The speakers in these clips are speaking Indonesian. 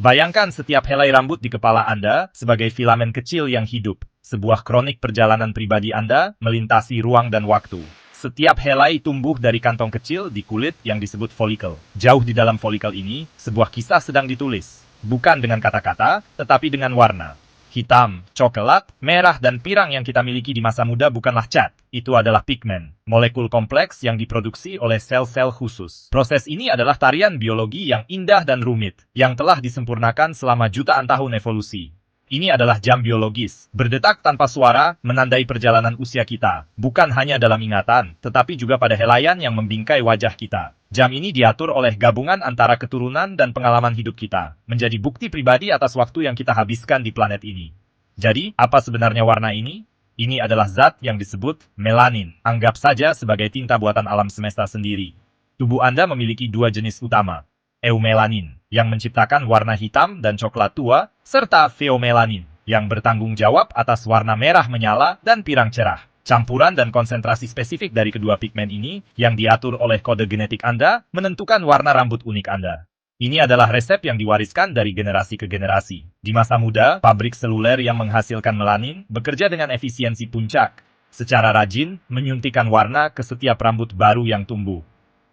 Bayangkan setiap helai rambut di kepala Anda sebagai filamen kecil yang hidup, sebuah kronik perjalanan pribadi Anda melintasi ruang dan waktu. Setiap helai tumbuh dari kantong kecil di kulit yang disebut folikel. Jauh di dalam folikel ini, sebuah kisah sedang ditulis. Bukan dengan kata-kata, tetapi dengan warna. Hitam, coklat, merah, dan pirang yang kita miliki di masa muda bukanlah cat. Itu adalah pigmen, molekul kompleks yang diproduksi oleh sel-sel khusus. Proses ini adalah tarian biologi yang indah dan rumit, yang telah disempurnakan selama jutaan tahun evolusi. Ini adalah jam biologis, berdetak tanpa suara, menandai perjalanan usia kita. Bukan hanya dalam ingatan, tetapi juga pada helaian yang membingkai wajah kita. Jam ini diatur oleh gabungan antara keturunan dan pengalaman hidup kita, menjadi bukti pribadi atas waktu yang kita habiskan di planet ini. Jadi, apa sebenarnya warna ini? Ini adalah zat yang disebut melanin. Anggap saja sebagai tinta buatan alam semesta sendiri. Tubuh Anda memiliki dua jenis utama. Eumelanin, yang menciptakan warna hitam dan coklat tua, serta pheomelanin, yang bertanggung jawab atas warna merah menyala dan pirang cerah. Campuran dan konsentrasi spesifik dari kedua pigmen ini, yang diatur oleh kode genetik Anda, menentukan warna rambut unik Anda. Ini adalah resep yang diwariskan dari generasi ke generasi. Di masa muda, pabrik seluler yang menghasilkan melanin bekerja dengan efisiensi puncak. Secara rajin, menyuntikkan warna ke setiap rambut baru yang tumbuh.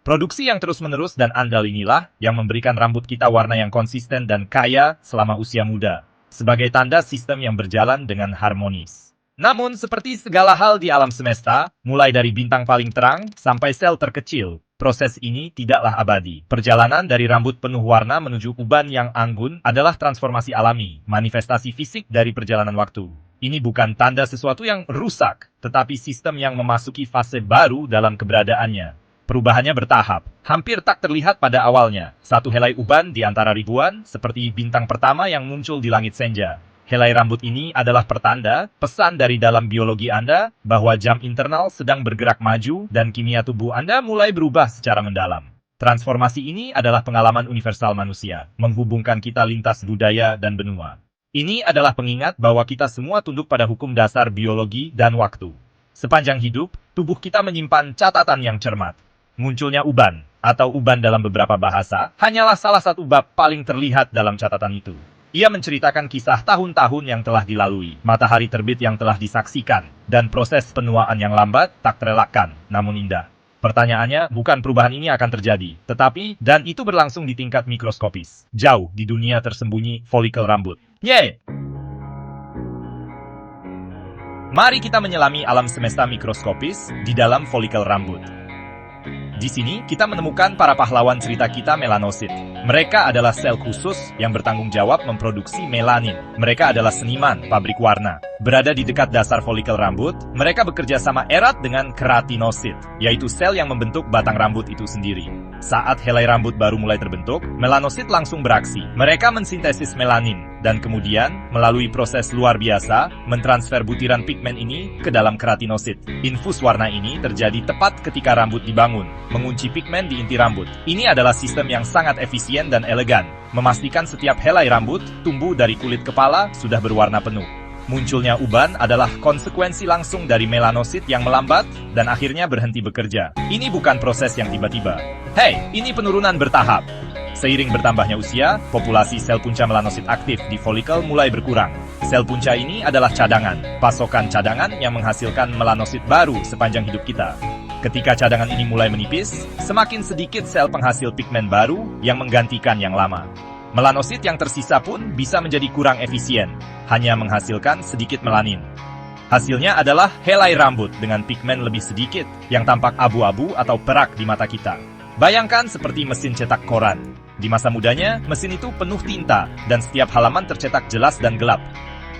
Produksi yang terus-menerus dan andal inilah yang memberikan rambut kita warna yang konsisten dan kaya selama usia muda, sebagai tanda sistem yang berjalan dengan harmonis. Namun, seperti segala hal di alam semesta, mulai dari bintang paling terang sampai sel terkecil, proses ini tidaklah abadi. Perjalanan dari rambut penuh warna menuju uban yang anggun adalah transformasi alami, manifestasi fisik dari perjalanan waktu. Ini bukan tanda sesuatu yang rusak, tetapi sistem yang memasuki fase baru dalam keberadaannya. Perubahannya bertahap, hampir tak terlihat pada awalnya. Satu helai uban di antara ribuan, seperti bintang pertama yang muncul di langit senja. Helai rambut ini adalah pertanda, pesan dari dalam biologi Anda, bahwa jam internal sedang bergerak maju dan kimia tubuh Anda mulai berubah secara mendalam. Transformasi ini adalah pengalaman universal manusia, menghubungkan kita lintas budaya dan benua. Ini adalah pengingat bahwa kita semua tunduk pada hukum dasar biologi dan waktu. Sepanjang hidup, tubuh kita menyimpan catatan yang cermat. Munculnya uban, atau uban dalam beberapa bahasa, hanyalah salah satu bab paling terlihat dalam catatan itu. Ia menceritakan kisah tahun-tahun yang telah dilalui, matahari terbit yang telah disaksikan, dan proses penuaan yang lambat, tak terelakkan, namun indah. Pertanyaannya, bukan perubahan ini akan terjadi, tetapi, dan itu berlangsung di tingkat mikroskopis, jauh di dunia tersembunyi folikel rambut. Yeay! Mari kita menyelami alam semesta mikroskopis di dalam folikel rambut. Di sini, kita menemukan para pahlawan cerita kita melanosit. Mereka adalah sel khusus yang bertanggung jawab memproduksi melanin. Mereka adalah seniman pabrik warna. Berada di dekat dasar folikel rambut, mereka bekerja sama erat dengan keratinosit, yaitu sel yang membentuk batang rambut itu sendiri. Saat helai rambut baru mulai terbentuk, melanosit langsung beraksi. Mereka mensintesis melanin, dan kemudian, melalui proses luar biasa, mentransfer butiran pigmen ini ke dalam keratinosit. Infus warna ini terjadi tepat ketika rambut dibangun, mengunci pigmen di inti rambut. Ini adalah sistem yang sangat efisien dan elegan, memastikan setiap helai rambut tumbuh dari kulit kepala sudah berwarna penuh. Munculnya uban adalah konsekuensi langsung dari melanosit yang melambat dan akhirnya berhenti bekerja. Ini bukan proses yang tiba-tiba. Hei, ini penurunan bertahap. Seiring bertambahnya usia, populasi sel punca melanosit aktif di folikel mulai berkurang. Sel punca ini adalah cadangan, pasokan cadangan yang menghasilkan melanosit baru sepanjang hidup kita. Ketika cadangan ini mulai menipis, semakin sedikit sel penghasil pigmen baru yang menggantikan yang lama. Melanosit yang tersisa pun bisa menjadi kurang efisien, hanya menghasilkan sedikit melanin. Hasilnya adalah helai rambut dengan pigmen lebih sedikit, yang tampak abu-abu atau perak di mata kita. Bayangkan seperti mesin cetak koran. Di masa mudanya, mesin itu penuh tinta, dan setiap halaman tercetak jelas dan gelap.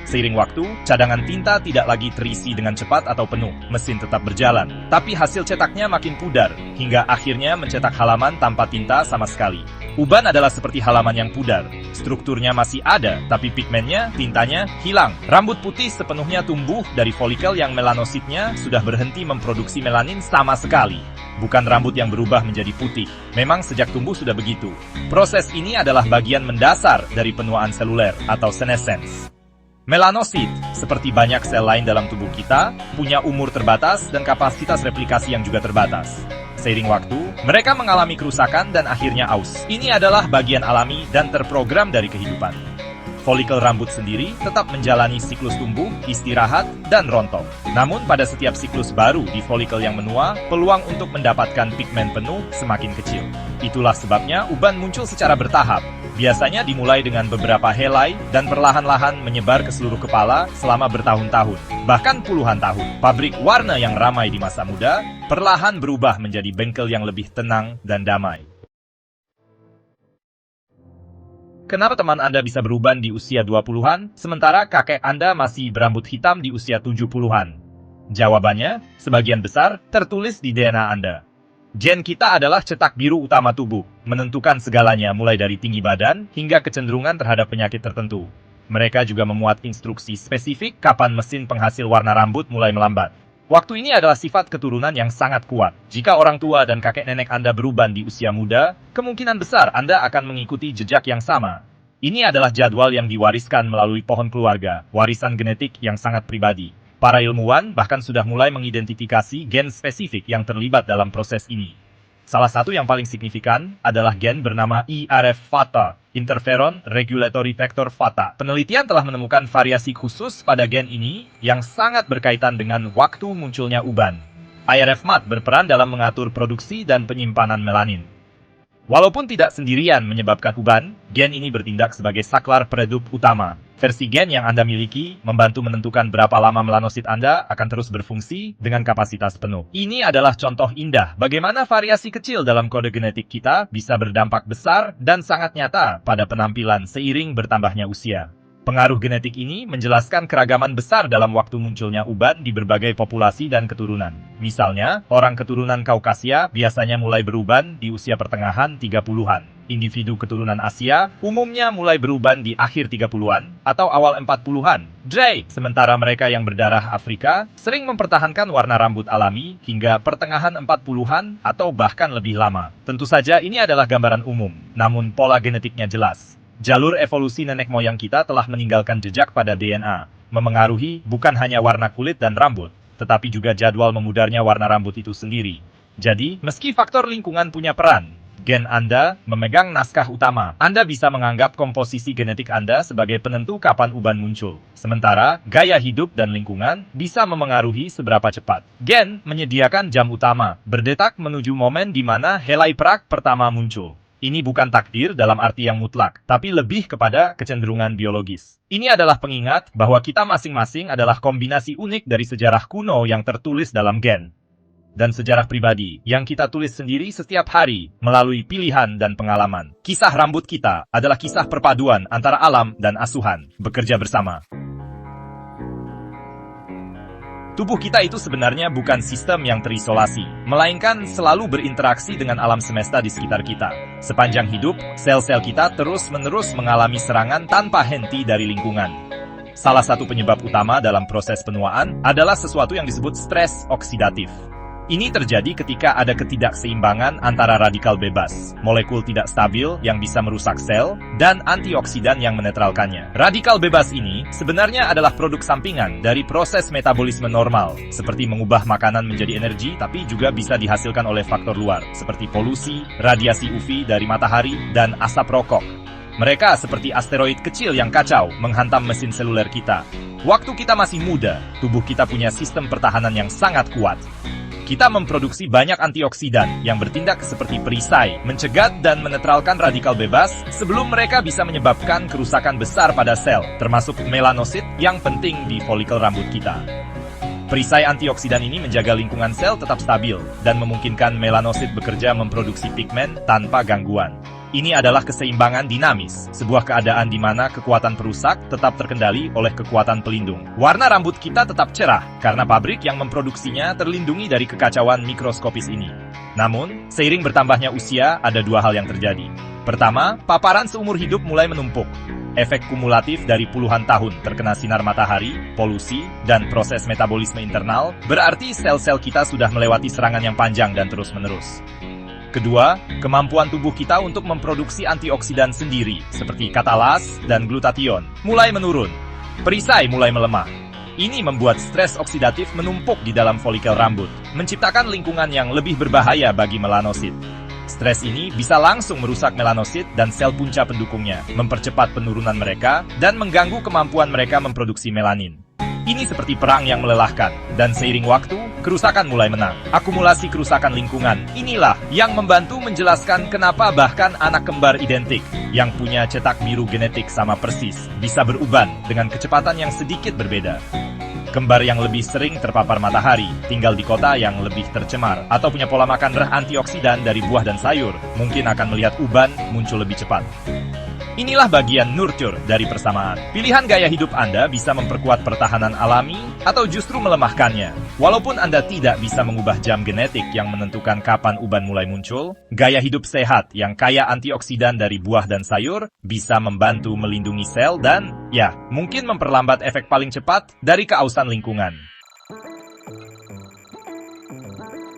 Seiring waktu, cadangan tinta tidak lagi terisi dengan cepat atau penuh. Mesin tetap berjalan, tapi hasil cetaknya makin pudar, hingga akhirnya mencetak halaman tanpa tinta sama sekali. Uban adalah seperti halaman yang pudar. Strukturnya masih ada, tapi pigmennya, tintanya, hilang. Rambut putih sepenuhnya tumbuh dari folikel yang melanositnya sudah berhenti memproduksi melanin sama sekali. Bukan rambut yang berubah menjadi putih. Memang sejak tumbuh sudah begitu. Proses ini adalah bagian mendasar dari penuaan seluler atau senescence. Melanosit, seperti banyak sel lain dalam tubuh kita, punya umur terbatas dan kapasitas replikasi yang juga terbatas. Seiring waktu, mereka mengalami kerusakan dan akhirnya aus. Ini adalah bagian alami dan terprogram dari kehidupan. Folikel rambut sendiri tetap menjalani siklus tumbuh, istirahat, dan rontok. Namun pada setiap siklus baru di folikel yang menua, peluang untuk mendapatkan pigmen penuh semakin kecil. Itulah sebabnya uban muncul secara bertahap. Biasanya dimulai dengan beberapa helai dan perlahan-lahan menyebar ke seluruh kepala selama bertahun-tahun, bahkan puluhan tahun. Pabrik warna yang ramai di masa muda perlahan berubah menjadi bengkel yang lebih tenang dan damai. Kenapa teman Anda bisa beruban di usia 20-an, sementara kakek Anda masih berambut hitam di usia 70-an? Jawabannya, sebagian besar tertulis di DNA Anda. Gen kita adalah cetak biru utama tubuh, menentukan segalanya mulai dari tinggi badan hingga kecenderungan terhadap penyakit tertentu. Mereka juga memuat instruksi spesifik kapan mesin penghasil warna rambut mulai melambat. Waktu ini adalah sifat keturunan yang sangat kuat. Jika orang tua dan kakek nenek Anda beruban di usia muda, kemungkinan besar Anda akan mengikuti jejak yang sama. Ini adalah jadwal yang diwariskan melalui pohon keluarga, warisan genetik yang sangat pribadi. Para ilmuwan bahkan sudah mulai mengidentifikasi gen spesifik yang terlibat dalam proses ini. Salah satu yang paling signifikan adalah gen bernama IRF-FATA, Interferon Regulatory Factor FATA. Penelitian telah menemukan variasi khusus pada gen ini yang sangat berkaitan dengan waktu munculnya uban. IRF-MAT berperan dalam mengatur produksi dan penyimpanan melanin. Walaupun tidak sendirian menyebabkan uban, gen ini bertindak sebagai saklar peredup utama. Versi gen yang Anda miliki membantu menentukan berapa lama melanosit Anda akan terus berfungsi dengan kapasitas penuh. Ini adalah contoh indah bagaimana variasi kecil dalam kode genetik kita bisa berdampak besar dan sangat nyata pada penampilan seiring bertambahnya usia. Pengaruh genetik ini menjelaskan keragaman besar dalam waktu munculnya uban di berbagai populasi dan keturunan. Misalnya, orang keturunan Kaukasia biasanya mulai beruban di usia pertengahan 30-an. Individu keturunan Asia umumnya mulai beruban di akhir 30-an atau awal 40-an. Sementara mereka yang berdarah Afrika sering mempertahankan warna rambut alami hingga pertengahan 40-an atau bahkan lebih lama. Tentu saja ini adalah gambaran umum, namun pola genetiknya jelas. Jalur evolusi nenek moyang kita telah meninggalkan jejak pada DNA, memengaruhi bukan hanya warna kulit dan rambut, tetapi juga jadwal memudarnya warna rambut itu sendiri. Jadi, meski faktor lingkungan punya peran, gen Anda memegang naskah utama. Anda bisa menganggap komposisi genetik Anda sebagai penentu kapan uban muncul. Sementara, gaya hidup dan lingkungan bisa memengaruhi seberapa cepat. Gen menyediakan jam utama, berdetak menuju momen di mana helai perak pertama muncul. Ini bukan takdir dalam arti yang mutlak, tapi lebih kepada kecenderungan biologis. Ini adalah pengingat bahwa kita masing-masing adalah kombinasi unik dari sejarah kuno yang tertulis dalam gen. Dan sejarah pribadi yang kita tulis sendiri setiap hari melalui pilihan dan pengalaman. Kisah rambut kita adalah kisah perpaduan antara alam dan asuhan, bekerja bersama. Tubuh kita itu sebenarnya bukan sistem yang terisolasi, melainkan selalu berinteraksi dengan alam semesta di sekitar kita. Sepanjang hidup, sel-sel kita terus-menerus mengalami serangan tanpa henti dari lingkungan. Salah satu penyebab utama dalam proses penuaan adalah sesuatu yang disebut stres oksidatif. Ini terjadi ketika ada ketidakseimbangan antara radikal bebas, molekul tidak stabil yang bisa merusak sel, dan antioksidan yang menetralkannya. Radikal bebas ini sebenarnya adalah produk sampingan dari proses metabolisme normal, seperti mengubah makanan menjadi energi, tapi juga bisa dihasilkan oleh faktor luar, seperti polusi, radiasi UV dari matahari, dan asap rokok. Mereka seperti asteroid kecil yang kacau menghantam mesin seluler kita. Waktu kita masih muda, tubuh kita punya sistem pertahanan yang sangat kuat. Kita memproduksi banyak antioksidan yang bertindak seperti perisai, mencegat dan menetralkan radikal bebas sebelum mereka bisa menyebabkan kerusakan besar pada sel, termasuk melanosit yang penting di folikel rambut kita. Perisai antioksidan ini menjaga lingkungan sel tetap stabil dan memungkinkan melanosit bekerja memproduksi pigmen tanpa gangguan. Ini adalah keseimbangan dinamis, sebuah keadaan di mana kekuatan perusak tetap terkendali oleh kekuatan pelindung. Warna rambut kita tetap cerah, karena pabrik yang memproduksinya terlindungi dari kekacauan mikroskopis ini. Namun, seiring bertambahnya usia, ada dua hal yang terjadi. Pertama, paparan seumur hidup mulai menumpuk. Efek kumulatif dari puluhan tahun terkena sinar matahari, polusi, dan proses metabolisme internal, berarti sel-sel kita sudah melewati serangan yang panjang dan terus-menerus. Kedua, kemampuan tubuh kita untuk memproduksi antioksidan sendiri, seperti katalas dan glutathione, mulai menurun. Perisai mulai melemah. Ini membuat stres oksidatif menumpuk di dalam folikel rambut, menciptakan lingkungan yang lebih berbahaya bagi melanosit. Stres ini bisa langsung merusak melanosit dan sel punca pendukungnya, mempercepat penurunan mereka, dan mengganggu kemampuan mereka memproduksi melanin. Ini seperti perang yang melelahkan, dan seiring waktu, kerusakan mulai menang. Akumulasi kerusakan lingkungan, inilah yang membantu menjelaskan kenapa bahkan anak kembar identik, yang punya cetak biru genetik sama persis, bisa beruban dengan kecepatan yang sedikit berbeda. Kembar yang lebih sering terpapar matahari, tinggal di kota yang lebih tercemar, atau punya pola makan rendah antioksidan dari buah dan sayur, mungkin akan melihat uban muncul lebih cepat. Inilah bagian nurture dari persamaan. Pilihan gaya hidup Anda bisa memperkuat pertahanan alami atau justru melemahkannya. Walaupun Anda tidak bisa mengubah jam genetik yang menentukan kapan uban mulai muncul, gaya hidup sehat yang kaya antioksidan dari buah dan sayur bisa membantu melindungi sel dan, ya, mungkin memperlambat efek paling cepat dari keausan lingkungan.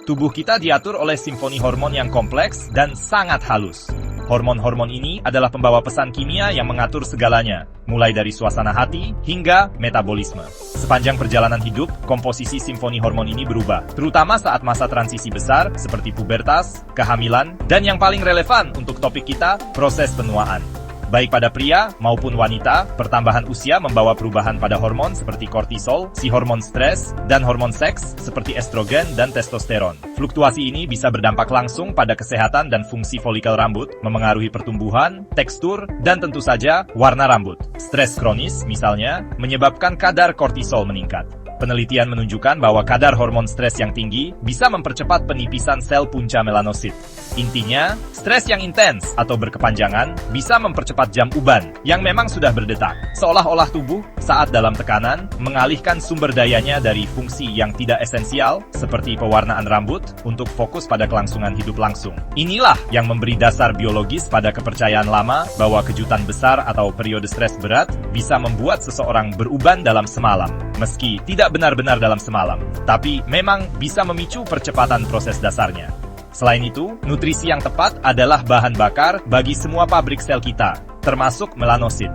Tubuh kita diatur oleh simfoni hormon yang kompleks dan sangat halus. Hormon-hormon ini adalah pembawa pesan kimia yang mengatur segalanya, mulai dari suasana hati hingga metabolisme. Sepanjang perjalanan hidup, komposisi simfoni hormon ini berubah, terutama saat masa transisi besar seperti pubertas, kehamilan, dan yang paling relevan untuk topik kita, proses penuaan. Baik pada pria maupun wanita, pertambahan usia membawa perubahan pada hormon seperti kortisol, si hormon stres, dan hormon seks seperti estrogen dan testosteron. Fluktuasi ini bisa berdampak langsung pada kesehatan dan fungsi folikel rambut, memengaruhi pertumbuhan, tekstur, dan tentu saja warna rambut. Stres kronis, misalnya, menyebabkan kadar kortisol meningkat. Penelitian menunjukkan bahwa kadar hormon stres yang tinggi bisa mempercepat penipisan sel punca melanosit. Intinya, stres yang intens atau berkepanjangan bisa mempercepat jam uban yang memang sudah berdetak. Seolah-olah tubuh saat dalam tekanan mengalihkan sumber dayanya dari fungsi yang tidak esensial seperti pewarnaan rambut untuk fokus pada kelangsungan hidup langsung. Inilah yang memberi dasar biologis pada kepercayaan lama bahwa kejutan besar atau periode stres berat bisa membuat seseorang beruban dalam semalam. Meski tidak benar-benar dalam semalam, tapi memang bisa memicu percepatan proses dasarnya. Selain itu, nutrisi yang tepat adalah bahan bakar bagi semua pabrik sel kita, termasuk melanosit.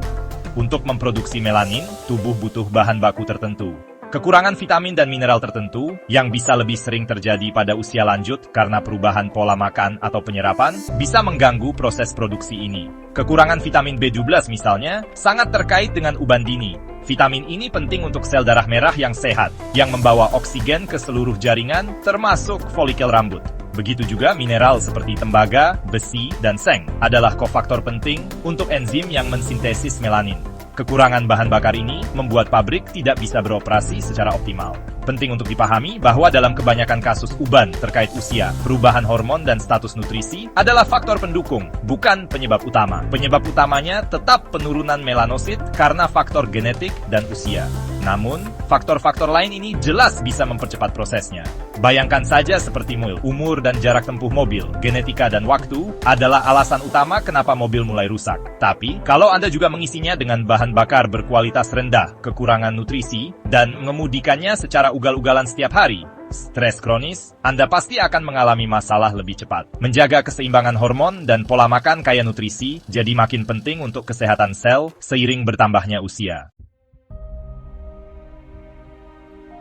Untuk memproduksi melanin, tubuh butuh bahan baku tertentu. Kekurangan vitamin dan mineral tertentu, yang bisa lebih sering terjadi pada usia lanjut karena perubahan pola makan atau penyerapan, bisa mengganggu proses produksi ini. Kekurangan vitamin B12 misalnya, sangat terkait dengan uban dini. Vitamin ini penting untuk sel darah merah yang sehat, yang membawa oksigen ke seluruh jaringan, termasuk folikel rambut. Begitu juga mineral seperti tembaga, besi, dan seng adalah kofaktor penting untuk enzim yang mensintesis melanin. Kekurangan bahan bakar ini membuat pabrik tidak bisa beroperasi secara optimal. Penting untuk dipahami bahwa dalam kebanyakan kasus uban terkait usia, perubahan hormon dan status nutrisi adalah faktor pendukung, bukan penyebab utama. Penyebab utamanya tetap penurunan melanosit karena faktor genetik dan usia. Namun, faktor-faktor lain ini jelas bisa mempercepat prosesnya. Bayangkan saja seperti umur dan jarak tempuh mobil, genetika dan waktu adalah alasan utama kenapa mobil mulai rusak. Tapi, kalau Anda juga mengisinya dengan bahan bakar berkualitas rendah, kekurangan nutrisi, dan mengemudikannya secara ugal-ugalan setiap hari, stres kronis, Anda pasti akan mengalami masalah lebih cepat. Menjaga keseimbangan hormon dan pola makan kaya nutrisi jadi makin penting untuk kesehatan sel seiring bertambahnya usia.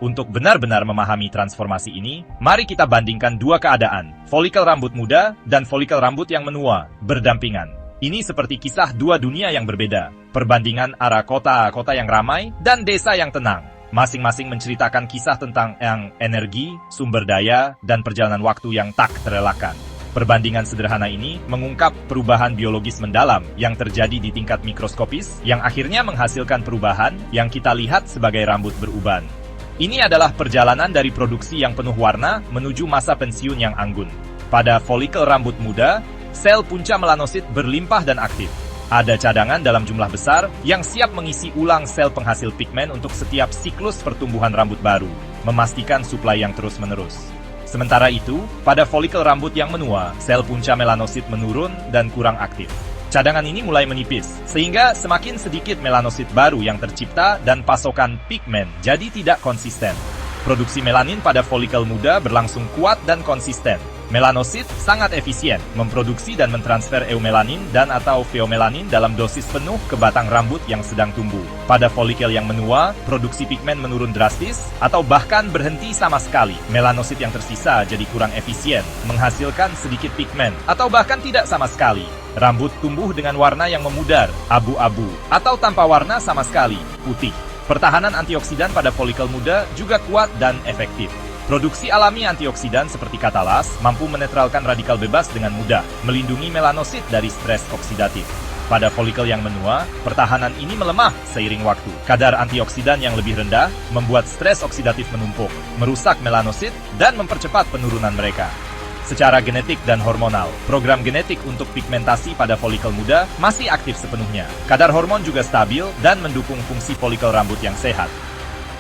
Untuk benar-benar memahami transformasi ini, mari kita bandingkan dua keadaan, folikel rambut muda dan folikel rambut yang menua, berdampingan. Ini seperti kisah dua dunia yang berbeda, perbandingan arah kota-kota yang ramai dan desa yang tenang. Masing-masing menceritakan kisah tentang energi, sumber daya, dan perjalanan waktu yang tak terelakkan. Perbandingan sederhana ini mengungkap perubahan biologis mendalam yang terjadi di tingkat mikroskopis yang akhirnya menghasilkan perubahan yang kita lihat sebagai rambut beruban. Ini adalah perjalanan dari produksi yang penuh warna menuju masa pensiun yang anggun. Pada folikel rambut muda, sel punca melanosit berlimpah dan aktif. Ada cadangan dalam jumlah besar yang siap mengisi ulang sel penghasil pigmen untuk setiap siklus pertumbuhan rambut baru, memastikan suplai yang terus-menerus. Sementara itu, pada folikel rambut yang menua, sel punca melanosit menurun dan kurang aktif. Cadangan ini mulai menipis, sehingga semakin sedikit melanosit baru yang tercipta dan pasokan pigmen jadi tidak konsisten. Produksi melanin pada folikel muda berlangsung kuat dan konsisten, Melanosit sangat efisien memproduksi dan mentransfer eumelanin dan atau pheomelanin dalam dosis penuh ke batang rambut yang sedang tumbuh. Pada folikel yang menua, produksi pigmen menurun drastis atau bahkan berhenti sama sekali. Melanosit yang tersisa jadi kurang efisien, menghasilkan sedikit pigmen atau bahkan tidak sama sekali. Rambut tumbuh dengan warna yang memudar, abu-abu, atau tanpa warna sama sekali, putih. Pertahanan antioksidan pada folikel muda juga kuat dan efektif. Produksi alami antioksidan seperti katalas mampu menetralkan radikal bebas dengan mudah, melindungi melanosit dari stres oksidatif. Pada folikel yang menua, pertahanan ini melemah seiring waktu. Kadar antioksidan yang lebih rendah membuat stres oksidatif menumpuk, merusak melanosit, dan mempercepat penurunan mereka. Secara genetik dan hormonal, program genetik untuk pigmentasi pada folikel muda masih aktif sepenuhnya. Kadar hormon juga stabil dan mendukung fungsi folikel rambut yang sehat.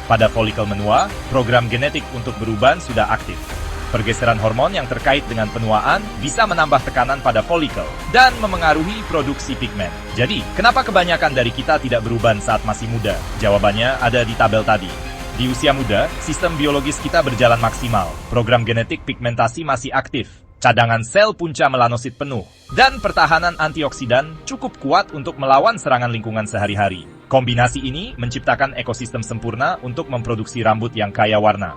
Pada folikel menua, program genetik untuk beruban sudah aktif. Pergeseran hormon yang terkait dengan penuaan bisa menambah tekanan pada folikel dan memengaruhi produksi pigmen. Jadi, kenapa kebanyakan dari kita tidak beruban saat masih muda? Jawabannya ada di tabel tadi. Di usia muda, sistem biologis kita berjalan maksimal. Program genetik pigmentasi masih aktif. Cadangan sel punca melanosit penuh. Dan pertahanan antioksidan cukup kuat untuk melawan serangan lingkungan sehari-hari. Kombinasi ini menciptakan ekosistem sempurna untuk memproduksi rambut yang kaya warna.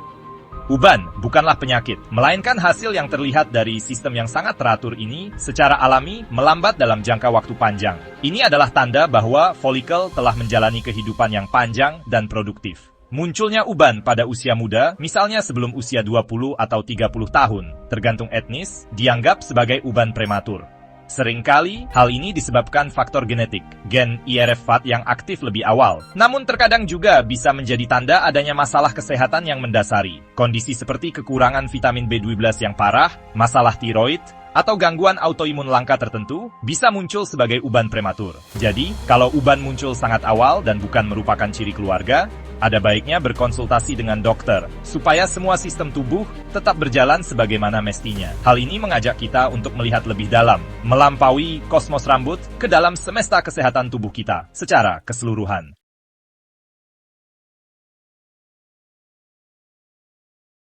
Uban bukanlah penyakit, melainkan hasil yang terlihat dari sistem yang sangat teratur ini secara alami melambat dalam jangka waktu panjang. Ini adalah tanda bahwa folikel telah menjalani kehidupan yang panjang dan produktif. Munculnya uban pada usia muda, misalnya sebelum usia 20 atau 30 tahun, tergantung etnis, dianggap sebagai uban prematur. Seringkali, hal ini disebabkan faktor genetik, gen IRF-FAT yang aktif lebih awal. Namun terkadang juga bisa menjadi tanda adanya masalah kesehatan yang mendasari. Kondisi seperti kekurangan vitamin B12 yang parah, masalah tiroid, atau gangguan autoimun langka tertentu bisa muncul sebagai uban prematur. Jadi, kalau uban muncul sangat awal dan bukan merupakan ciri keluarga, ada baiknya berkonsultasi dengan dokter, supaya semua sistem tubuh tetap berjalan sebagaimana mestinya. Hal ini mengajak kita untuk melihat lebih dalam, melampaui kosmos rambut ke dalam semesta kesehatan tubuh kita secara keseluruhan.